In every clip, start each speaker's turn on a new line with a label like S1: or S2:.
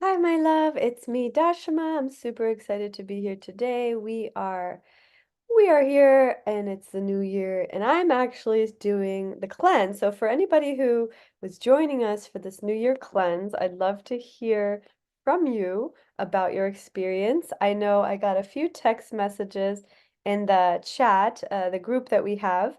S1: Hi, my love. It's me, Dashima. I'm super excited to be here today. We are here and it's the new year and I'm actually doing the cleanse. So for anybody who was joining us for this New Year cleanse, I'd love to hear from you about your experience. I know I got a few text messages in the chat, the group that we have,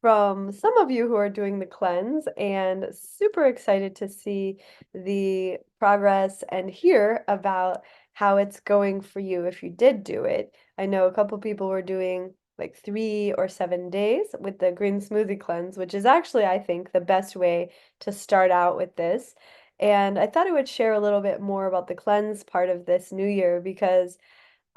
S1: from some of you who are doing the cleanse, and super excited to see the progress and hear about how it's going for you if you did do it. I know a couple people were doing like 3 or 7 days with the green smoothie cleanse, which is actually, I think, the best way to start out with this. And I thought I would share a little bit more about the cleanse part of this new year because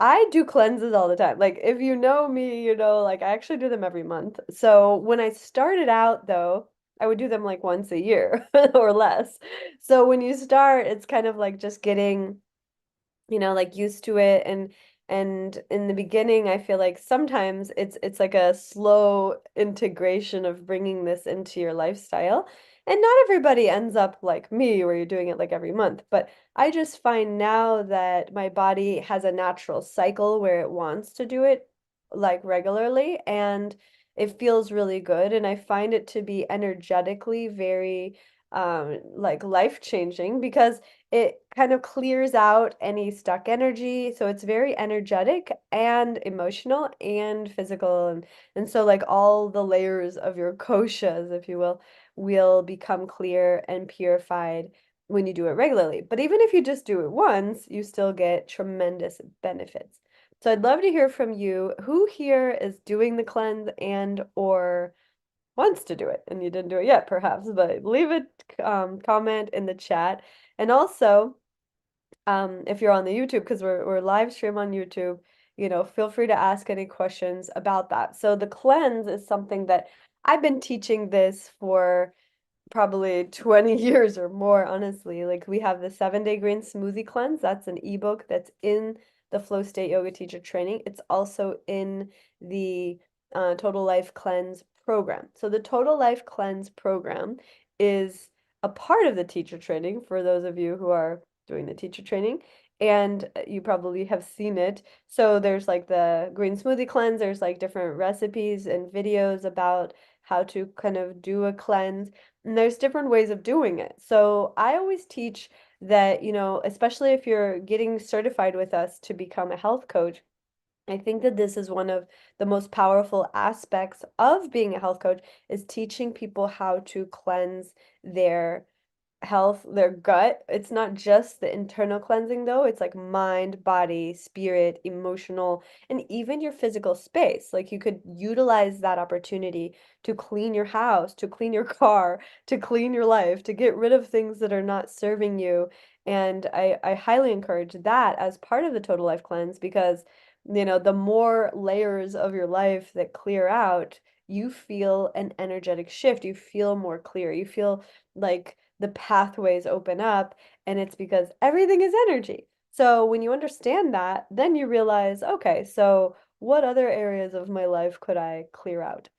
S1: I do cleanses all the time. Like, if you know me, like, I actually do them every month. So when I started out, though, I would do them like once a year or less. So when you start, it's kind of like just getting like used to it, and in the beginning I feel like sometimes it's like a slow integration of bringing this into your lifestyle. And not everybody ends up like me where you're doing it like every month, but I just find now that my body has a natural cycle where it wants to do it like regularly, and it feels really good, and I find it to be energetically very like life-changing because it kind of clears out any stuck energy. So it's very energetic and emotional and physical. And so like all the layers of your koshas, if you will become clear and purified when you do it regularly. But even if you just do it once, you still get tremendous benefits. So I'd love to hear from you. Who here is doing the cleanse and or wants to do it and you didn't do it yet, perhaps, but leave a comment in the chat. And also, if you're on the YouTube, because we're live stream on YouTube, feel free to ask any questions about that. So the cleanse is something that I've been teaching this for probably 20 years or more, honestly. Like, we have the 7-day green smoothie cleanse. That's an ebook that's in the Flow State Yoga Teacher Training. It's also in the Total Life Cleanse program. So the Total Life Cleanse program is a part of the teacher training for those of you who are doing the teacher training. And you probably have seen it. So there's like the green smoothie cleanse, there's like different recipes and videos about how to kind of do a cleanse. And there's different ways of doing it. So I always teach that, especially if you're getting certified with us to become a health coach, I think that this is one of the most powerful aspects of being a health coach is teaching people how to cleanse their health, their gut. It's not just the internal cleansing though. It's like mind, body, spirit, emotional, and even your physical space. Like, you could utilize that opportunity to clean your house, to clean your car, to clean your life, to get rid of things that are not serving you. And I highly encourage that as part of the total life cleanse because, the more layers of your life that clear out, you feel an energetic shift. You feel more clear. You feel like the pathways open up, and it's because everything is energy. So when you understand that, then you realize, okay, so what other areas of my life could I clear out?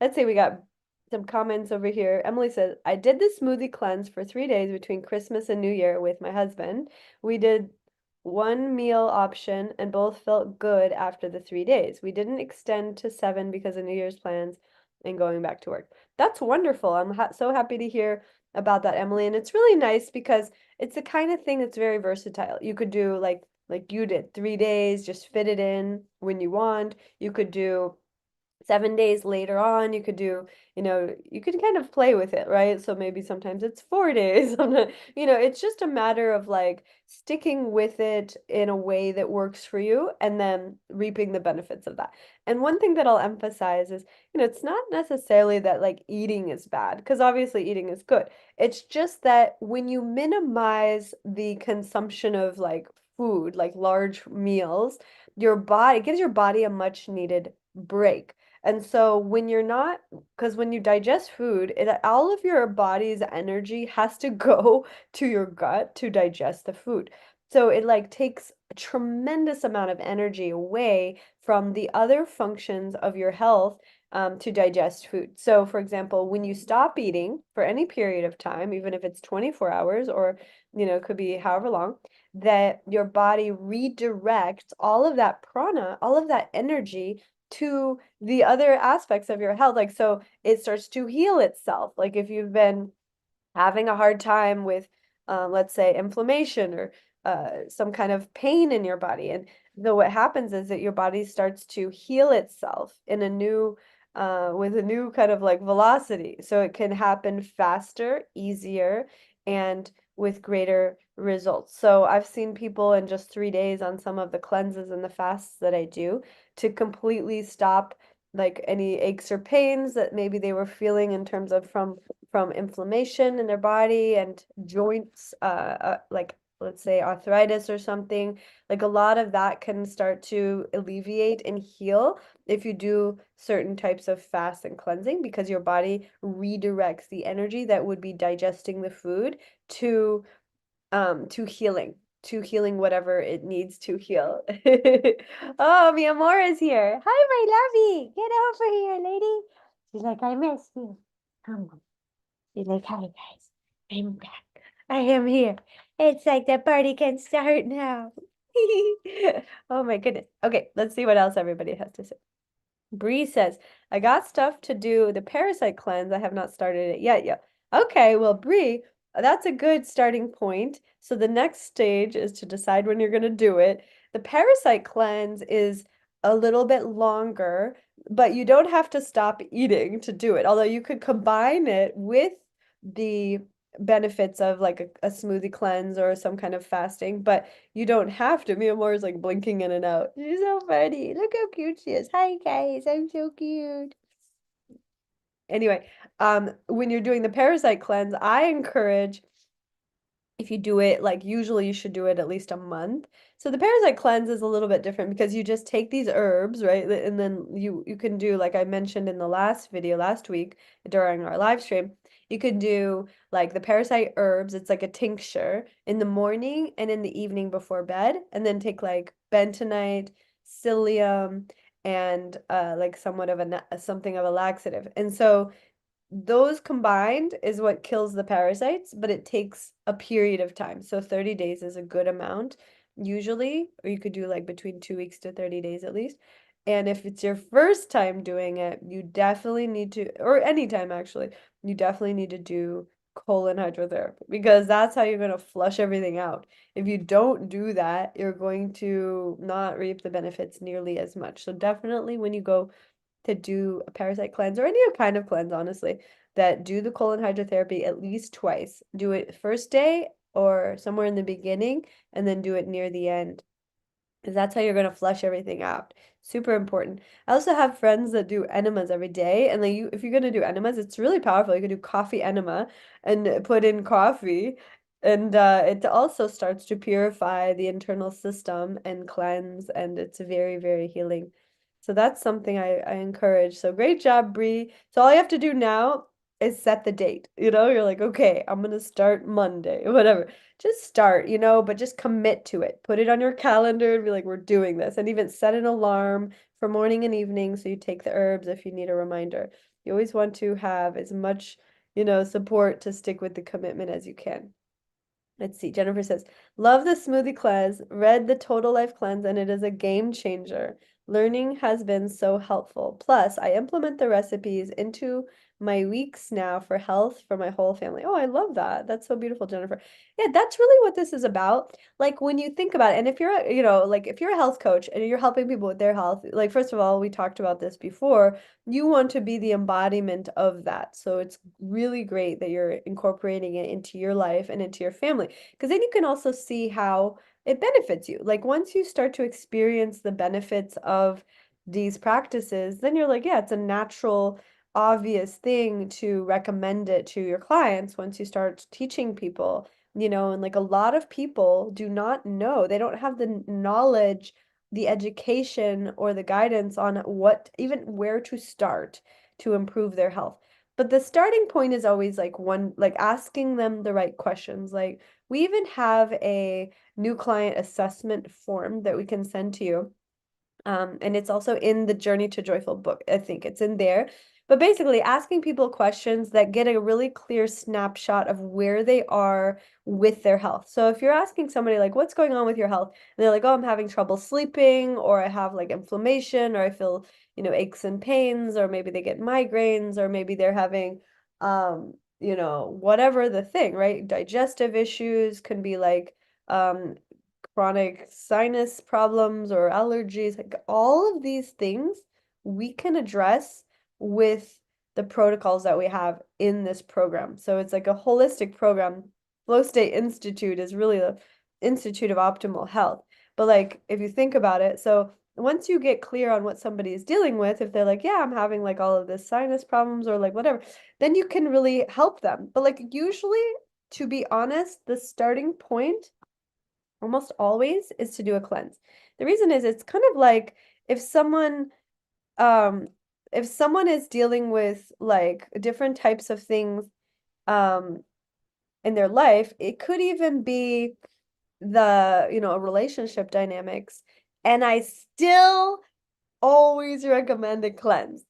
S1: Let's see, we got some comments over here. Emily says, I did the smoothie cleanse for 3 days between Christmas and New Year with my husband. We did one meal option and both felt good after the 3 days. We didn't extend to 7 because of New Year's plans and going back to work. That's wonderful. I'm so happy to hear about that, Emily. And it's really nice because it's the kind of thing that's very versatile. You could do like you did 3 days, just fit it in when you want. You could do 7 days later on. You could do, you could kind of play with it, right? So maybe sometimes it's 4 days. It's just a matter of like sticking with it in a way that works for you and then reaping the benefits of that. And one thing that I'll emphasize is, it's not necessarily that like eating is bad, because obviously eating is good. It's just that when you minimize the consumption of like food, like large meals, your body, it gives your body a much needed break. And so when you're not, because when you digest food, all of your body's energy has to go to your gut to digest the food. So it like takes a tremendous amount of energy away from the other functions of your health to digest food. So, for example, when you stop eating for any period of time, even if it's 24 hours or, it could be however long, that your body redirects all of that prana, all of that energy to the other aspects of your health. Like, so it starts to heal itself. Like, if you've been having a hard time with, let's say, inflammation or some kind of pain in your body. And though what happens is that your body starts to heal itself in a new, with a new kind of like velocity. So it can happen faster, easier, and with greater results. So I've seen people in just 3 days on some of the cleanses and the fasts that I do to completely stop like any aches or pains that maybe they were feeling in terms of from inflammation in their body and joints, like let's say arthritis or something. Like a lot of that can start to alleviate and heal if you do certain types of fast and cleansing because your body redirects the energy that would be digesting the food to to healing, to healing whatever it needs to heal. Oh, mi amor is here. Hi, my lovey. Get over here, lady. She's like, I miss you. Come on. She's like, hi guys, I'm back. I am here. It's like the party can start now. Oh my goodness. Okay, let's see what else everybody has to say. Bree says, I got stuff to do the parasite cleanse. I have not started it yet. Yeah. Okay, well, Bree, that's a good starting point. So the next stage is to decide when you're going to do it. The parasite cleanse is a little bit longer, but you don't have to stop eating to do it. Although you could combine it with the benefits of like a smoothie cleanse or some kind of fasting, but you don't have to. Mia Moore is like blinking in and out. She's so funny. Look how cute she is. Hi guys, I'm so cute. Anyway, when you're doing the parasite cleanse, I encourage if you do it, like usually you should do it at least a month. So the parasite cleanse is a little bit different because you just take these herbs, right? And then you can do, like I mentioned in the last video last week during our live stream, you can do like the parasite herbs. It's like a tincture in the morning and in the evening before bed, and then take like bentonite, psyllium, and like somewhat of something of a laxative. And so those combined is what kills the parasites, but it takes a period of time. So 30 days is a good amount usually, or you could do like between 2 weeks to 30 days at least. And if it's your first time doing it, you definitely need to, or anytime actually, you definitely need to do colon hydrotherapy because that's how you're going to flush everything out. If you don't do that, you're going to not reap the benefits nearly as much. So definitely when you go to do a parasite cleanse or any kind of cleanse, honestly, that do the colon hydrotherapy at least twice. Do it first day or somewhere in the beginning, and then do it near the end. Because that's how you're going to flush everything out. Super important. I also have friends that do enemas every day, and if you're going to do enemas, it's really powerful. You can do coffee enema and put in coffee, and it also starts to purify the internal system and cleanse, and it's very, very healing. So that's something I encourage. So great job, Bree. So all you have to do now is set the date. You're like, okay, I'm gonna start Monday, whatever. Just start, but just commit to it. Put it on your calendar and be like, we're doing this. And even set an alarm for morning and evening so you take the herbs if you need a reminder. You always want to have as much, support to stick with the commitment as you can. Let's see. Jennifer says, love the smoothie cleanse, read the Total Life Cleanse, and it is a game changer. Learning has been so helpful. Plus, I implement the recipes into my weeks now for health for my whole family. Oh, I love that. That's so beautiful, Jennifer. Yeah, that's really what this is about. Like when you think about it, and if you're, like if you're a health coach and you're helping people with their health, like first of all, we talked about this before, you want to be the embodiment of that. So it's really great that you're incorporating it into your life and into your family, because then you can also see how it benefits you. Like once you start to experience the benefits of these practices, then you're like, yeah, it's a natural, obvious thing to recommend it to your clients once you start teaching people, and like a lot of people do not know, they don't have the knowledge, the education, or the guidance on what, even where to start to improve their health. But the starting point is always like asking them the right questions, like, We even have a new client assessment form that we can send to you. And it's also in the Journey to Joyful book. I think it's in there. But basically, asking people questions that get a really clear snapshot of where they are with their health. So if you're asking somebody like, what's going on with your health? And they're like, oh, I'm having trouble sleeping, or I have like inflammation, or I feel, aches and pains, or maybe they get migraines, or maybe they're having, whatever the thing, right? Digestive issues can be like, um, chronic sinus problems or allergies, like all of these things we can address with the protocols that we have in this program. So it's like a holistic program. Flow State Institute is really the Institute of Optimal Health. But like if you think about it, so once you get clear on what somebody is dealing with, if they're like, yeah, I'm having like all of this sinus problems or like whatever, then you can really help them. But like usually, to be honest, the starting point almost always is to do a cleanse. The reason is it's kind of like if someone um if someone is dealing with like different types of things um in their life, it could even be a relationship dynamics, and I still always recommend a cleanse.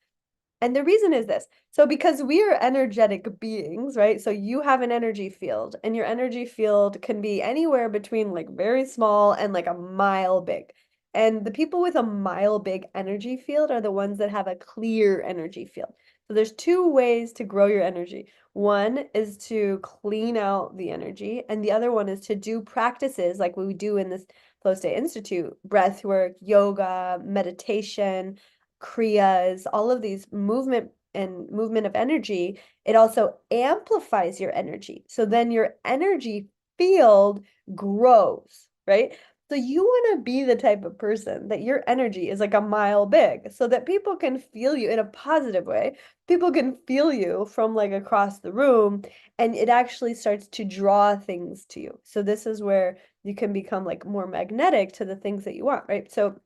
S1: And the reason is this. So because we are energetic beings, right? So you have an energy field, and your energy field can be anywhere between like very small and like a mile big. And the people with a mile big energy field are the ones that have a clear energy field. So there's two ways to grow your energy. One is to clean out the energy, and the other one is to do practices like we do in this Flow State Institute, breath work, yoga, meditation, kriyas, all of these movement of energy. It also amplifies your energy. So then your energy field grows, right? So you want to be the type of person that your energy is like a mile big so that people can feel you in a positive way. People can feel you from like across the room, and it actually starts to draw things to you. So this is where you can become like more magnetic to the things that you want, right? So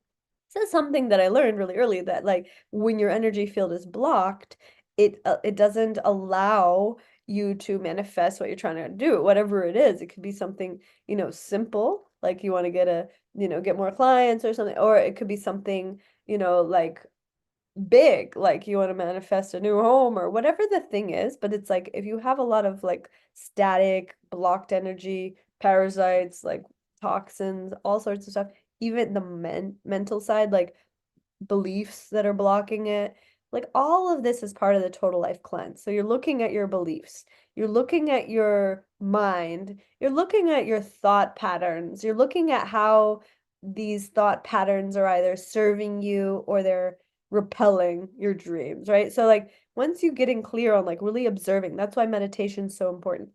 S1: this is something that I learned really early, that like when your energy field is blocked, it doesn't allow you to manifest what you're trying to do, whatever it is. It could be something, simple, like you want to get more clients or something, or it could be something, like big, like you want to manifest a new home or whatever the thing is. But it's like if you have a lot of like static, blocked energy, parasites, like toxins, all sorts of stuff, even the mental side, like beliefs that are blocking it. Like all of this is part of the total life cleanse. So you're looking at your beliefs, you're looking at your mind, you're looking at your thought patterns, you're looking at how these thought patterns are either serving you or they're repelling your dreams, right? So like once you getting clear on like really observing, that's why meditation is so important.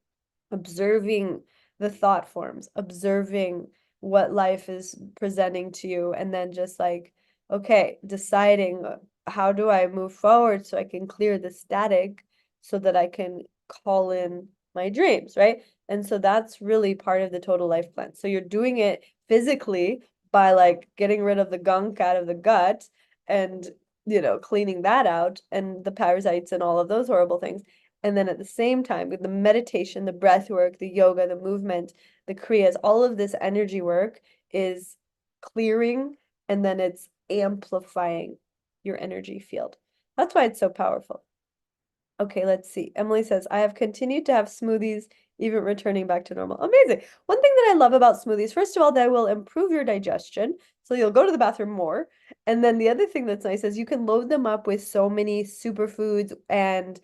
S1: Observing the thought forms, observing what life is presenting to you, and then just like, okay, deciding how do I move forward so I can clear the static so that I can call in my dreams, right? And so that's really part of the total life plan. So you're doing it physically by like getting rid of the gunk out of the gut and, cleaning that out and the parasites and all of those horrible things. And then at the same time, with the meditation, the breath work, the yoga, the movement, the kriyas, all of this energy work is clearing, and then it's amplifying your energy field. That's why it's so powerful. Okay, let's see. Emily says, I have continued to have smoothies, even returning back to normal. Amazing. One thing that I love about smoothies, first of all, they will improve your digestion. So you'll go to the bathroom more. And then the other thing that's nice is you can load them up with so many superfoods and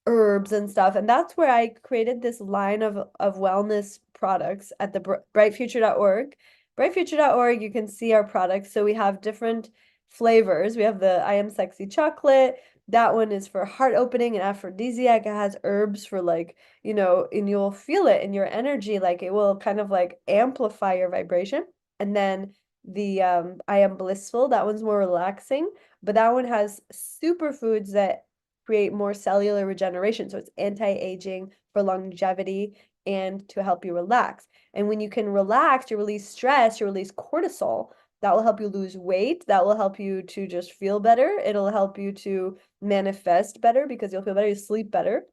S1: herbs and stuff. And that's where I created this line of wellness products at the brightfuture.org. Brightfuture.org, you can see our products. So we have different flavors. We have the I Am Sexy chocolate. That one is for heart opening and aphrodisiac. It has herbs for like, and you'll feel it in your energy. Like it will kind of like amplify your vibration. And then the I Am Blissful, that one's more relaxing, but that one has superfoods that create more cellular regeneration. So it's anti-aging for longevity and to help you relax. And when you can relax, you release stress, you release cortisol. That will help you lose weight. That will help you to just feel better. It'll help you to manifest better because you'll feel better, you sleep better.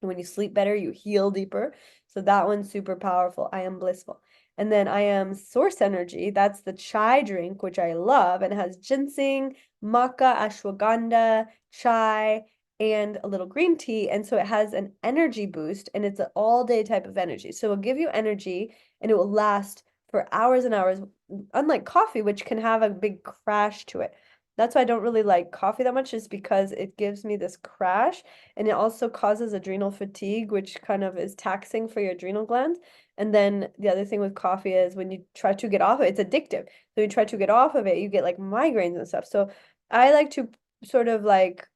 S1: And when you sleep better, you heal deeper. So that one's super powerful. I am blissful. And then I am source energy. That's the chai drink, which I love, and it has ginseng, maca, ashwagandha, chai, and a little green tea. And so it has an energy boost, and it's an all-day type of energy. So it'll give you energy and it will last for hours and hours, unlike coffee, which can have a big crash to it. That's why I don't really like coffee that much, is because it gives me this crash and it also causes adrenal fatigue, which kind of is taxing for your adrenal glands. And then the other thing with coffee is when you try to get off of it, it's addictive. So you try to get off of it, you get like migraines and stuff. So I like to sort of like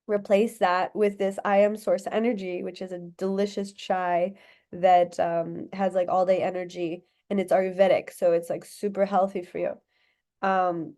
S1: replace that with this I am source energy, which is a delicious chai that has like all day energy, and it's Ayurvedic, so it's like super healthy for you. Um,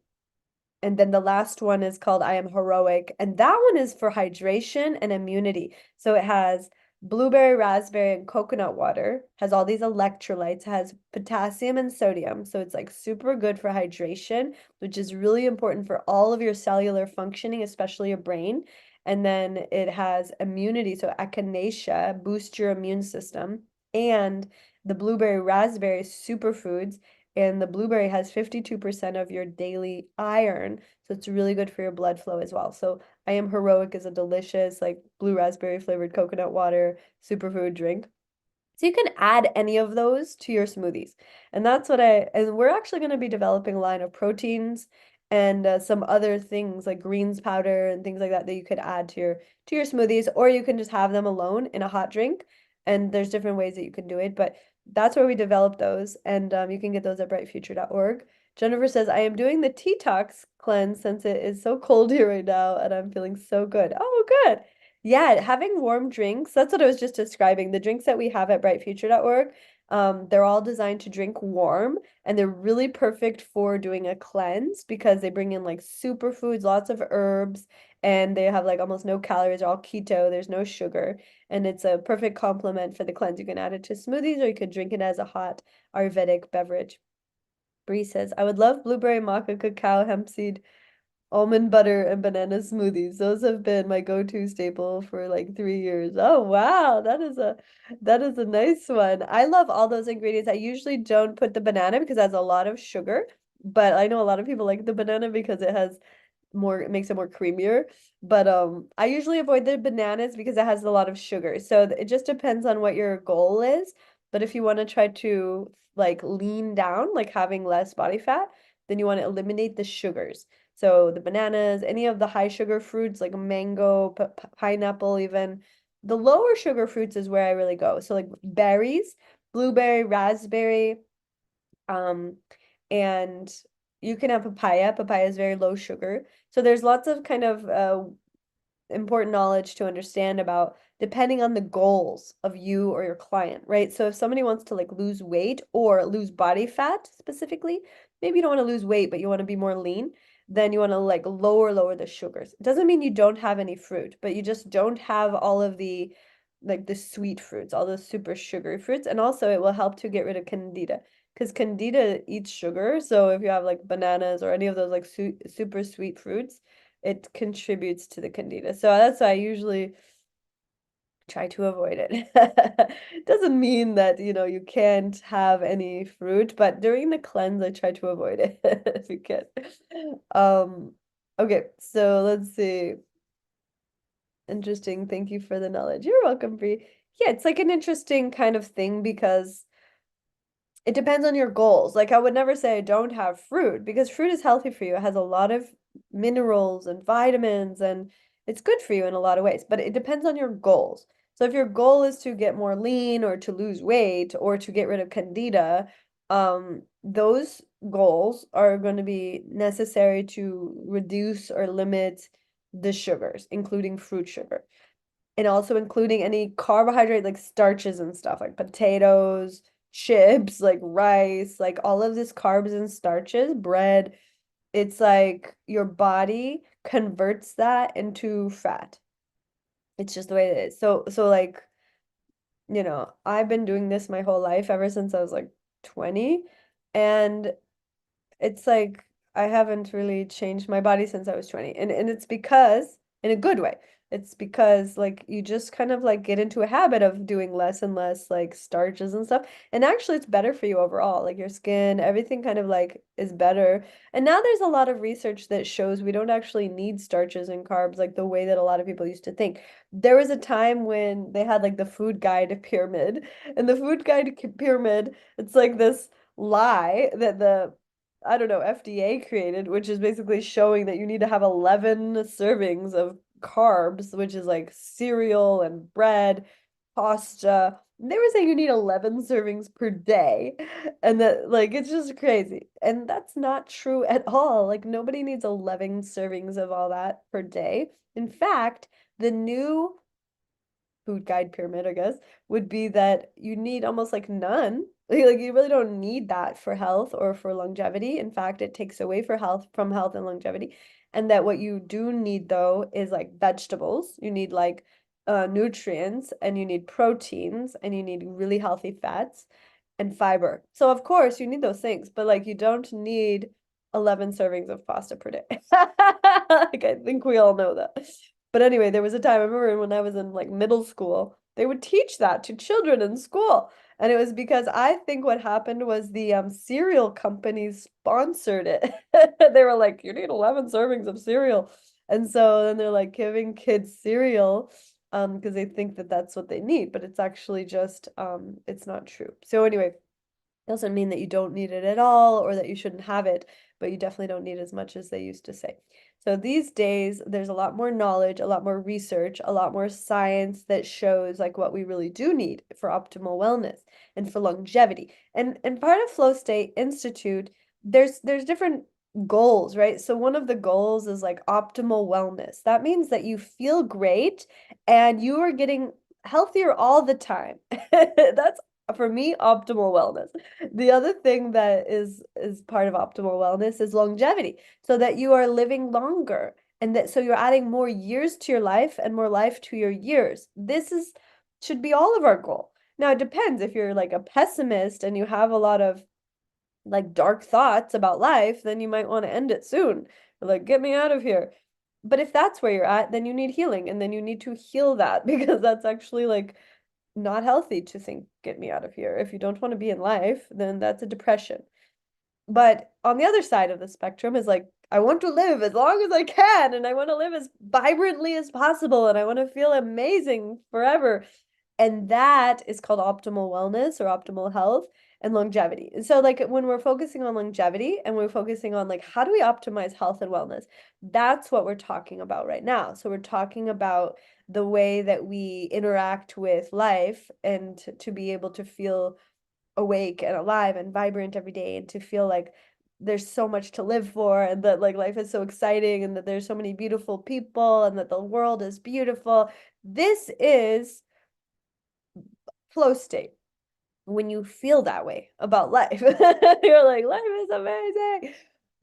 S1: and then the last one is called I Am Heroic. And that one is for hydration and immunity. So it has blueberry, raspberry, and coconut water, has all these electrolytes, has potassium and sodium. So it's like super good for hydration, which is really important for all of your cellular functioning, especially your brain. And then it has immunity. So echinacea boosts your immune system. And the blueberry, raspberry superfoods, and the blueberry has 52% of your daily iron, so it's really good for your blood flow as well. So I Am Heroic is a delicious like blue raspberry flavored coconut water superfood drink. So you can add any of those to your smoothies. And that's what and we're actually going to be developing a line of proteins and some other things like greens powder and things like that that you could add to your smoothies, or you can just have them alone in a hot drink. And there's different ways that you can do it, but that's where we develop those. And you can get those at brightfuture.org. Jennifer says, I am doing the detox cleanse since it is so cold here right now and I'm feeling so good. Oh, good. Yeah, having warm drinks, that's what I was just describing. The drinks that we have at brightfuture.org, they're all designed to drink warm, and they're really perfect for doing a cleanse because they bring in like superfoods, lots of herbs, and they have like almost no calories, they're all keto, there's no sugar, and it's a perfect complement for the cleanse. You can add it to smoothies or you could drink it as a hot Ayurvedic beverage. Bree says, I would love blueberry maca cacao hemp seed almond butter and banana smoothies. Those have been my go-to staple for like 3 years. Oh wow, that is a nice one. I love all those ingredients. I usually don't put the banana because it has a lot of sugar, but I know a lot of people like the banana because it has more, it makes it more creamier. But I usually avoid the bananas because it has a lot of sugar. So it just depends on what your goal is. But if you want to try to like lean down, like having less body fat, then you want to eliminate the sugars. So the bananas, any of the high sugar fruits like mango, pineapple, even the lower sugar fruits is where I really go. So like berries, blueberry, raspberry, um, and you can have papaya. Papaya is very low sugar. So there's lots of kind of important knowledge to understand about depending on the goals of you or your client, right? So if somebody wants to like lose weight or lose body fat specifically, maybe you don't want to lose weight, but you want to be more lean, then you want to like lower the sugars. It doesn't mean you don't have any fruit, but you just don't have all of the like the sweet fruits, all those super sugary fruits. And also it will help to get rid of candida because candida eats sugar. So if you have like bananas or any of those like super sweet fruits, it contributes to the candida. So that's why I usually try to avoid it. Doesn't mean that, you know, you can't have any fruit, but during the cleanse, I try to avoid it if you can. Um, okay, so let's see. Interesting. Thank you for the knowledge. You're welcome, Bree. Yeah, it's like an interesting kind of thing because it depends on your goals. Like I would never say I don't have fruit because fruit is healthy for you. It has a lot of minerals and vitamins and it's good for you in a lot of ways, but it depends on your goals. So if your goal is to get more lean or to lose weight or to get rid of candida, those goals are going to be necessary to reduce or limit the sugars, including fruit sugar, and also including any carbohydrate like starches and stuff like potatoes, chips, like rice, like all of this carbs and starches, bread. It's like your body converts that into fat. It's just the way it is. So like, you know, I've been doing this my whole life ever since I was like 20, and it's like I haven't really changed my body since I was 20. And it's because in a good way. It's because like you just kind of like get into a habit of doing less and less like starches and stuff. And actually it's better for you overall. Like your skin, everything kind of like is better. And now there's a lot of research that shows we don't actually need starches and carbs like the way that a lot of people used to think. There was a time when they had like the food guide pyramid, and the food guide pyramid, it's like this lie that the I don't know, FDA created, which is basically showing that you need to have 11 servings of carbs, which is like cereal and bread, pasta. They were saying you need 11 servings per day. And that, like, it's just crazy. And that's not true at all. Like, nobody needs 11 servings of all that per day. In fact, the new food guide pyramid, I guess, would be that you need almost like none. Like you really don't need that for health or for longevity. In fact, it takes away from health and longevity. And that what you do need though is like vegetables. You need like nutrients, and you need proteins, and you need really healthy fats and fiber. So of course you need those things, but like you don't need 11 servings of pasta per day. Like I think we all know that. But anyway, there was a time I remember when I was in like middle school, they would teach that to children in school. And it was because I think what happened was the cereal companies sponsored it. They were like, you need 11 servings of cereal. And so then they're like giving kids cereal because they think that that's what they need, but it's actually just it's not true. So anyway, doesn't mean that you don't need it at all or that you shouldn't have it, but you definitely don't need as much as they used to say. So these days, there's a lot more knowledge, a lot more research, a lot more science that shows like what we really do need for optimal wellness and for longevity. And part of Flow State Institute, there's different goals, right? So one of the goals is like optimal wellness. That means that you feel great and you are getting healthier all the time. That's for me optimal wellness. The other thing that is part of optimal wellness is longevity, so that you are living longer and that so you're adding more years to your life and more life to your years. This is should be all of our goal. Now it depends if you're like a pessimist and you have a lot of like dark thoughts about life, then you might want to end it soon. Like, get me out of here. But if that's where you're at, then you need healing and then you need to heal that because that's actually like not healthy to think, get me out of here. If you don't want to be in life, then that's a depression. But on the other side of the spectrum is like, I want to live as long as I can, and I want to live as vibrantly as possible, and I want to feel amazing forever. And that is called optimal wellness or optimal health and longevity. And so like when we're focusing on longevity and we're focusing on like how do we optimize health and wellness, that's what we're talking about right now. So we're talking about the way that we interact with life and to be able to feel awake and alive and vibrant every day and to feel like there's so much to live for and that like life is so exciting and that there's so many beautiful people and that the world is beautiful. This is flow state when you feel that way about life. You're like, life is amazing.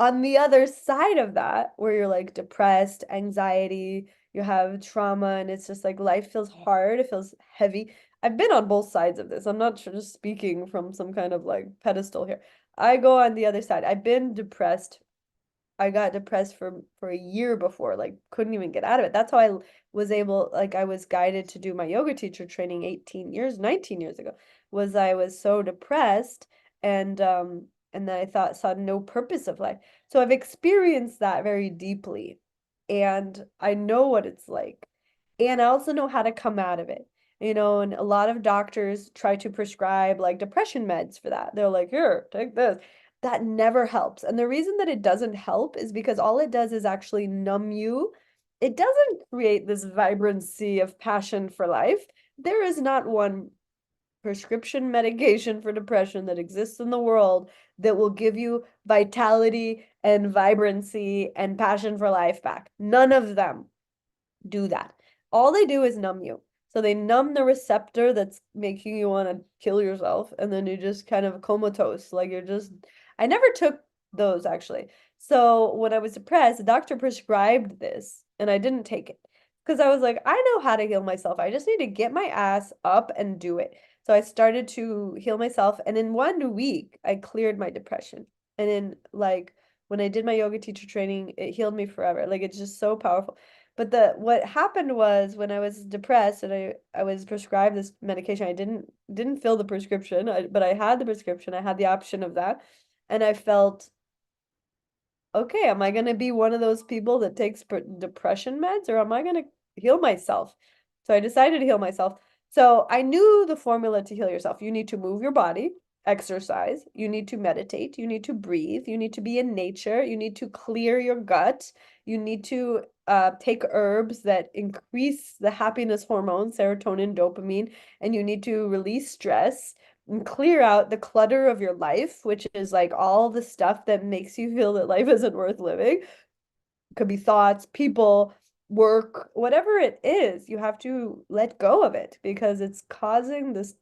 S1: On the other side of that, where you're like depressed, anxiety, you have trauma, and it's just like life feels hard, it feels heavy. I've been on both sides of this. I'm not just speaking from some kind of like pedestal here. I go on the other side. I've been depressed. I got depressed for a year before, like couldn't even get out of it. That's how I was able, like I was guided to do my yoga teacher training 18 years, 19 years ago, was I was so depressed and then I thought saw no purpose of life. So I've experienced that very deeply and I know what it's like. And I also know how to come out of it. And a lot of doctors try to prescribe like depression meds for that. They're like, here, take this. That never helps. And the reason that it doesn't help is because all it does is actually numb you. It doesn't create this vibrancy of passion for life. There is not one prescription medication for depression that exists in the world that will give you vitality and vibrancy and passion for life back. None of them do that. All they do is numb you. So they numb the receptor that's making you want to kill yourself, and then you just kind of comatose. Like you're just, I never took those actually. So when I was depressed, the doctor prescribed this, and I didn't take it because I was like, I know how to heal myself. I just need to get my ass up and do it. So I started to heal myself, and in 1 week, I cleared my depression. And in like when I did my yoga teacher training, it healed me forever. Like it's just so powerful. But the what happened was when I was depressed and I was prescribed this medication, I didn't fill the prescription, but I had the prescription. I had the option of that, and I felt okay, am I going to be one of those people that takes depression meds or am I going to heal myself? So I decided to heal myself. So I knew the formula to heal yourself. You need to move your body, exercise, you need to meditate, you need to breathe, you need to be in nature, you need to clear your gut, you need to take herbs that increase the happiness hormones, serotonin, dopamine, and you need to release stress and clear out the clutter of your life, which is like all the stuff that makes you feel that life isn't worth living. It could be thoughts, people, work, whatever it is, you have to let go of it because it's causing this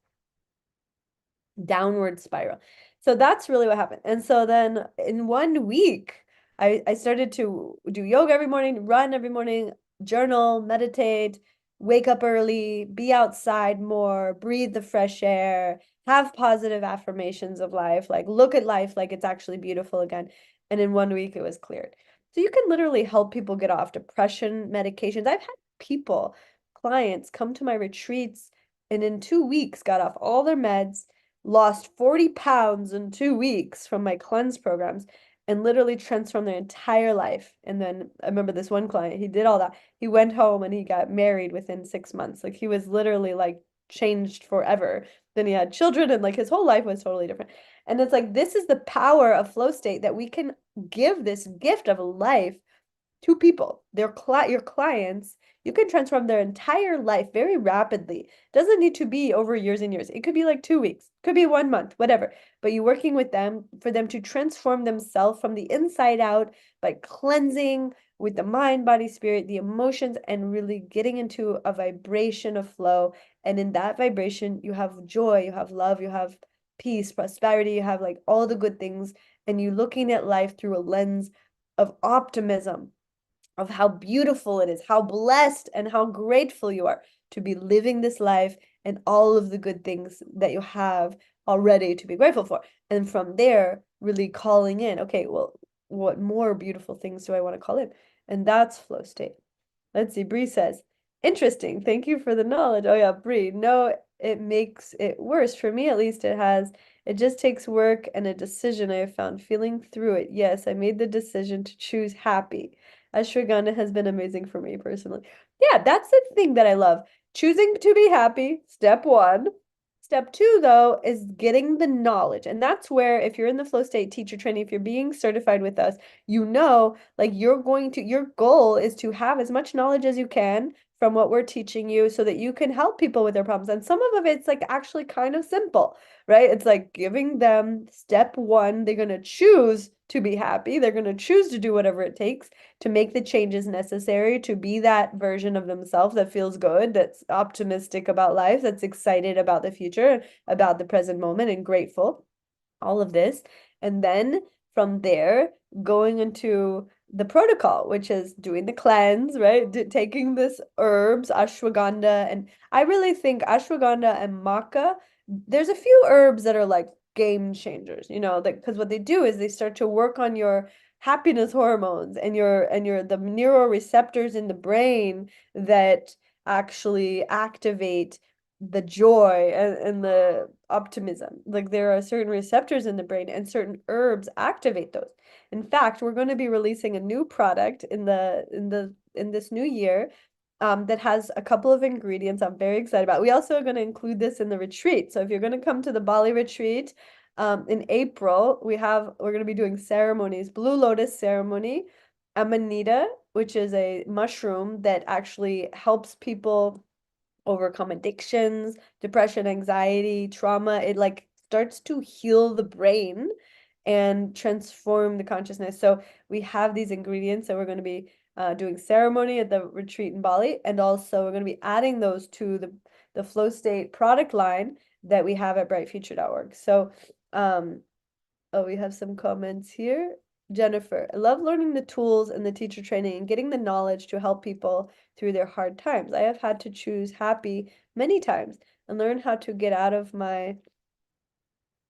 S1: downward spiral. So that's really what happened. And so then in 1 week, I started to do yoga every morning, run every morning, journal, meditate, wake up early, be outside more, breathe the fresh air, have positive affirmations of life, like look at life like it's actually beautiful again. And in 1 week, it was cleared. So you can literally help people get off depression medications. I've had people, clients come to my retreats and in 2 weeks got off all their meds, lost 40 pounds in 2 weeks from my cleanse programs and literally transformed their entire life. And then I remember this one client, he did all that. He went home and he got married within 6 months. Like he was literally like changed forever. Then he had children and like his whole life was totally different. And it's like this is the power of flow state that we can give this gift of life to people, your clients, you can transform their entire life very rapidly. It doesn't need to be over years and years. It could be like 2 weeks, could be 1 month, whatever. But you're working with them for them to transform themselves from the inside out by cleansing with the mind, body, spirit, the emotions, and really getting into a vibration of flow. And in that vibration, you have joy, you have love, you have peace, prosperity, you have like all the good things. And you looking at life through a lens of optimism, of how beautiful it is, how blessed and how grateful you are to be living this life and all of the good things that you have already to be grateful for. And from there, really calling in, okay, well, what more beautiful things do I want to call in? And that's flow state. Let's see, Bree says, interesting. Thank you for the knowledge. Oh yeah, Bree. No, it makes it worse. For me, at least, it just takes work and a decision I have found. Feeling through it. Yes, I made the decision to choose happy. Ashwagandha has been amazing for me personally. Yeah, that's the thing that I love. Choosing to be happy, step one. Step two, though, is getting the knowledge. And that's where, if you're in the flow state teacher training, if you're being certified with us, you know, like your goal is to have as much knowledge as you can from what we're teaching you so that you can help people with their problems. And some of it's like actually kind of simple, right? It's like giving them step one, they're going to choose to be happy. They're going to choose to do whatever it takes to make the changes necessary to be that version of themselves that feels good, that's optimistic about life, that's excited about the future, about the present moment, and grateful. All of this. And then from there, going into the protocol, which is doing the cleanse, right? Taking this herbs, ashwagandha, and I really think ashwagandha and maca, there's a few herbs that are like game changers, because what they do is they start to work on your happiness hormones and your the neuroreceptors in the brain that actually activate the joy and the optimism. Like there are certain receptors in the brain and certain herbs activate those. In fact, we're going to be releasing a new product in this new year that has a couple of ingredients I'm very excited about. We also are going to include this in the retreat. So if you're going to come to the Bali retreat in April, we're going to be doing ceremonies, Blue Lotus ceremony, Amanita, which is a mushroom that actually helps people overcome addictions, depression, anxiety, trauma. It like starts to heal the brain and transform the consciousness. So we have these ingredients that we're going to be doing ceremony at the retreat in Bali, and also we're going to be adding those to the Flow State product line that we have at brightfuture.org. So oh, we have some comments here. Jennifer, I love learning the tools and the teacher training and getting the knowledge to help people through their hard times. I have had to choose happy many times and learn how to get out of my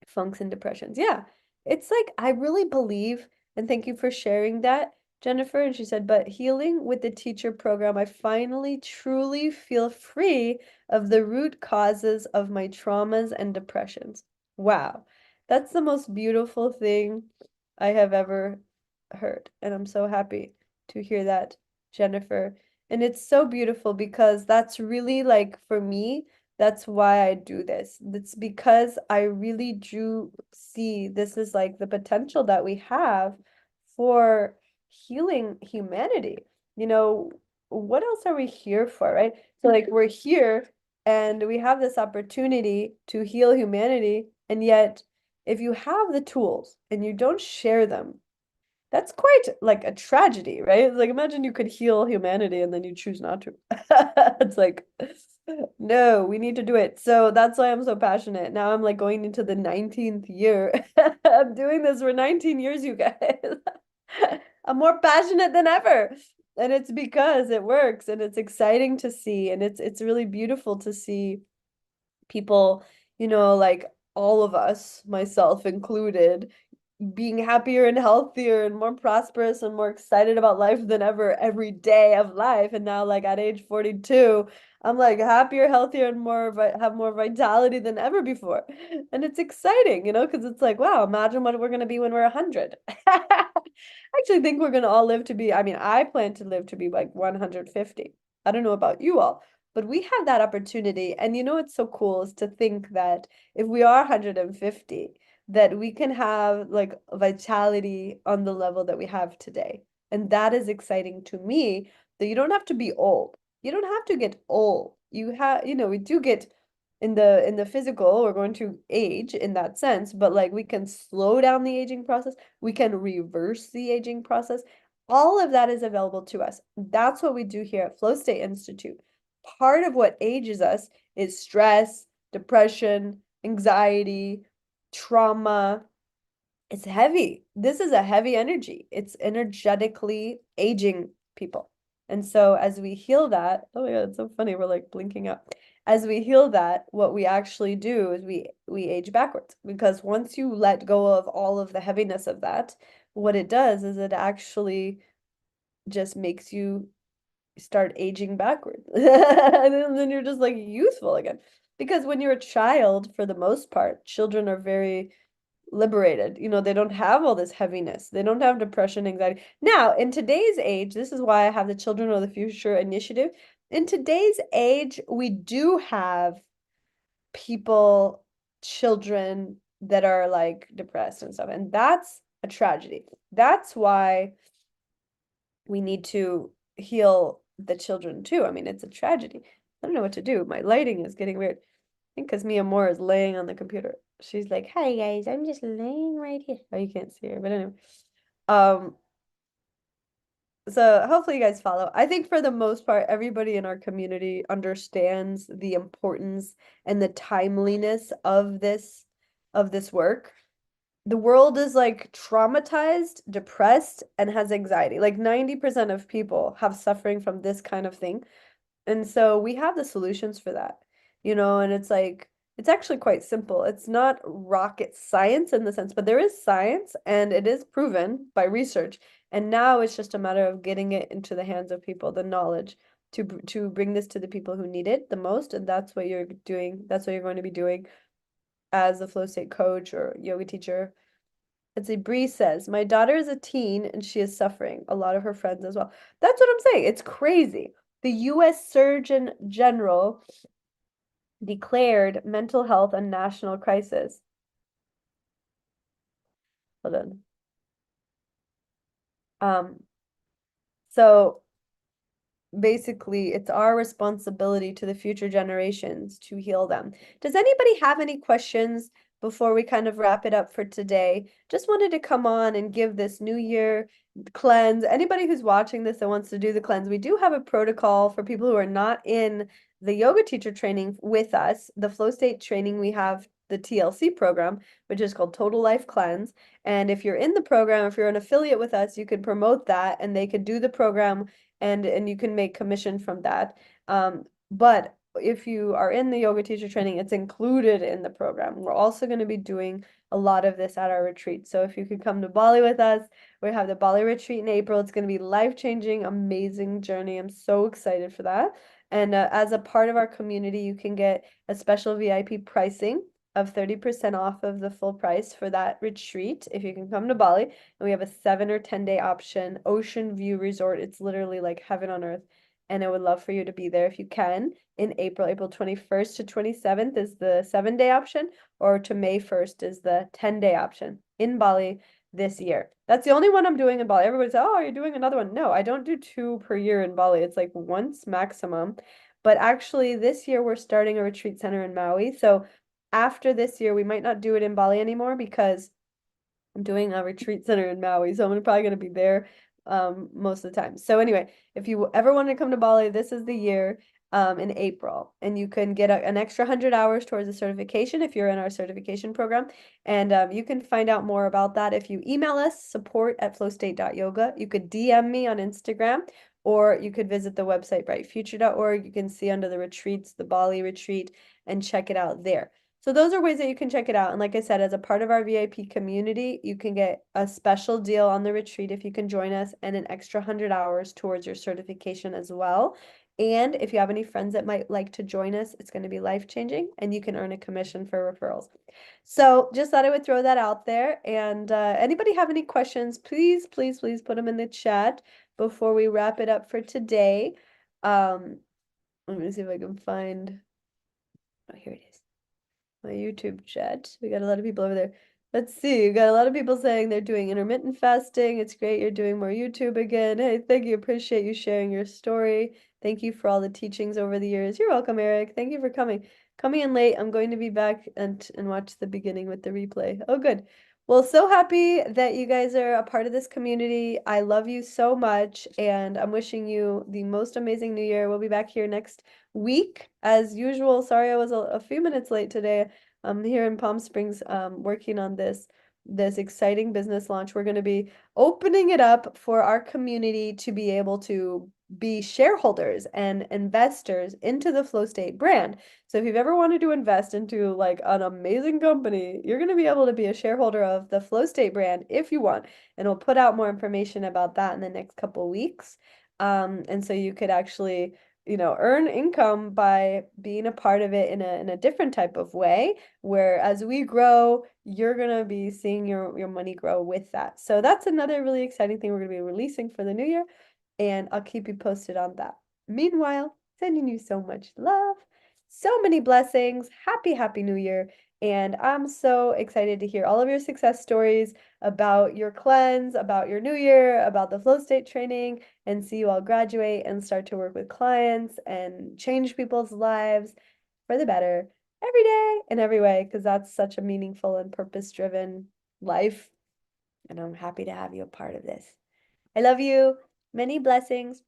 S1: funks and depressions. Yeah, it's like I really believe, and thank you for sharing that. Jennifer, and she said, but healing with the teacher program, I finally truly feel free of the root causes of my traumas and depressions. Wow, that's the most beautiful thing I have ever heard. And I'm so happy to hear that, Jennifer. And it's so beautiful because that's really like for me, that's why I do this. It's because I really do see this is like the potential that we have for healing humanity. You know, what else are we here for, right? So like we're here and we have this opportunity to heal humanity, and yet if you have the tools and you don't share them, that's quite like a tragedy, right? Like imagine you could heal humanity and then you choose not to. It's like, no, we need to do it. So that's why I'm so passionate. Now I'm like going into the 19th year. I'm doing this for 19 years, you guys. I'm more passionate than ever. And it's because it works and it's exciting to see and it's really beautiful to see people, like all of us, myself included, being happier and healthier and more prosperous and more excited about life than ever every day of life. And now, like at age 42, I'm like happier, healthier, and have more vitality than ever before. And it's exciting, because it's like, wow, imagine what we're gonna be when we're 100. I actually think we're gonna all live to be, I mean, I plan to live to be like 150. I don't know about you all, but we have that opportunity. And what's so cool is to think that if we are 150, that we can have like vitality on the level that we have today. And that is exciting to me, that you don't have to be old. You don't have to get old. You have, we do get in the physical, we're going to age in that sense, but like we can slow down the aging process. We can reverse the aging process. All of that is available to us. That's what we do here at Flow State Institute. Part of what ages us is stress, depression, anxiety, trauma. It's heavy. This is a heavy energy. It's energetically aging people. And so as we heal that, oh yeah, it's so funny. We're like blinking up. As we heal that, what we actually do is we age backwards, because once you let go of all of the heaviness of that, what it does is it actually just makes you start aging backwards. And then you're just like youthful again. Because when you're a child, for the most part, children are very liberated. They don't have all this heaviness. They don't have depression, anxiety. Now, in today's age, this is why I have the Children of the Future initiative. In today's age, we do have people, children that are like depressed and stuff. And that's a tragedy. That's why we need to heal the children too. I mean, it's a tragedy. I don't know what to do. My lighting is getting weird. I think because Mia Moore is laying on the computer. She's like, "Hi guys, I'm just laying right here." Oh, you can't see her, but anyway. Um, so hopefully you guys follow. I think for the most part, everybody in our community understands the importance and the timeliness of this work. The world is like traumatized, depressed, and has anxiety. Like 90% of people have suffering from this kind of thing. And so we have the solutions for that, and it's like, it's actually quite simple. It's not rocket science in the sense, but there is science and it is proven by research. And now it's just a matter of getting it into the hands of people, the knowledge to bring this to the people who need it the most. And that's what you're doing. That's what you're going to be doing as a flow state coach or yoga teacher. Let's see, Bree says, my daughter is a teen and she is suffering. A lot of her friends as well. That's what I'm saying. It's crazy. The U.S. Surgeon General declared mental health a national crisis. Hold on. Um, so basically, it's our responsibility to the future generations to heal them. Does anybody have any questions before we kind of wrap it up for today? Just wanted to come on and give this New Year cleanse. Anybody who's watching this and wants to do the cleanse, we do have a protocol for people who are not in the yoga teacher training with us. The flow state training, we have the TLC program, which is called Total Life Cleanse. And if you're in the program, if you're an affiliate with us, you could promote that and they could do the program and you can make commission from that. But if you are in the yoga teacher training, it's included in the program. We're also going to be doing a lot of this at our retreat. So if you could come to Bali with us, we have the Bali retreat in April. It's going to be life-changing, amazing journey. I'm so excited for that. And as a part of our community, you can get a special VIP pricing of 30% off of the full price for that retreat if you can come to Bali. And we have a 7 or 10 day option, ocean view resort. It's literally like heaven on earth. And I would love for you to be there if you can in April. April 21st to 27th is the 7 day option, or to May 1st is the 10 day option in Bali this year. That's the only one I'm doing in Bali. Everybody says, oh, are you doing another one? No, I don't do two per year in Bali. It's like once maximum. But actually, this year we're starting a retreat center in Maui. So after this year, we might not do it in Bali anymore because I'm doing a retreat center in Maui, so I'm probably gonna be there most of the time. So anyway, if you ever want to come to Bali, this is the year in April, and you can get an extra 100 hours towards the certification if you're in our certification program. And you can find out more about that if you email us, support@flowstate.yoga. You could DM me on Instagram, or you could visit the website brightfuture.org. You can see under the retreats, the Bali retreat, and check it out there. So those are ways that you can check it out. And like I said, as a part of our VIP community, you can get a special deal on the retreat if you can join us, and an extra 100 hours towards your certification as well. And if you have any friends that might like to join us, it's going to be life-changing, and you can earn a commission for referrals. So just thought I would throw that out there. And anybody have any questions, please, please, please put them in the chat before we wrap it up for today. Let me see if I can find, oh, here it is. My YouTube chat. We got a lot of people over there. Let's see. We got a lot of people saying they're doing intermittent fasting. It's great you're doing more YouTube again. Hey, thank you. Appreciate you sharing your story. Thank you for all the teachings over the years. You're welcome, Eric. Thank you for coming. Coming in late. I'm going to be back and watch the beginning with the replay. Oh, good. Well, so happy that you guys are a part of this community. I love you so much, and I'm wishing you the most amazing new year. We'll be back here next week as usual. Sorry I was a few minutes late today. I'm here in Palm Springs working on this exciting business launch. We're going to be opening it up for our community to be able to be shareholders and investors into the Flow State brand. So if you've ever wanted to invest into like an amazing company, you're going to be able to be a shareholder of the Flow State brand if you want. And we'll put out more information about that in the next couple weeks. And so you could actually, earn income by being a part of it in a different type of way, where as we grow, you're gonna be seeing your money grow with that. So that's another really exciting thing we're gonna be releasing for the new year, and I'll keep you posted on that. Meanwhile, sending you so much love, so many blessings, happy new year, and I'm so excited to hear all of your success stories about your cleanse, about your new year, about the flow state training, and see you all graduate and start to work with clients and change people's lives for the better every day in every way, because that's such a meaningful and purpose-driven life. And I'm happy to have you a part of this. I love you. Many blessings.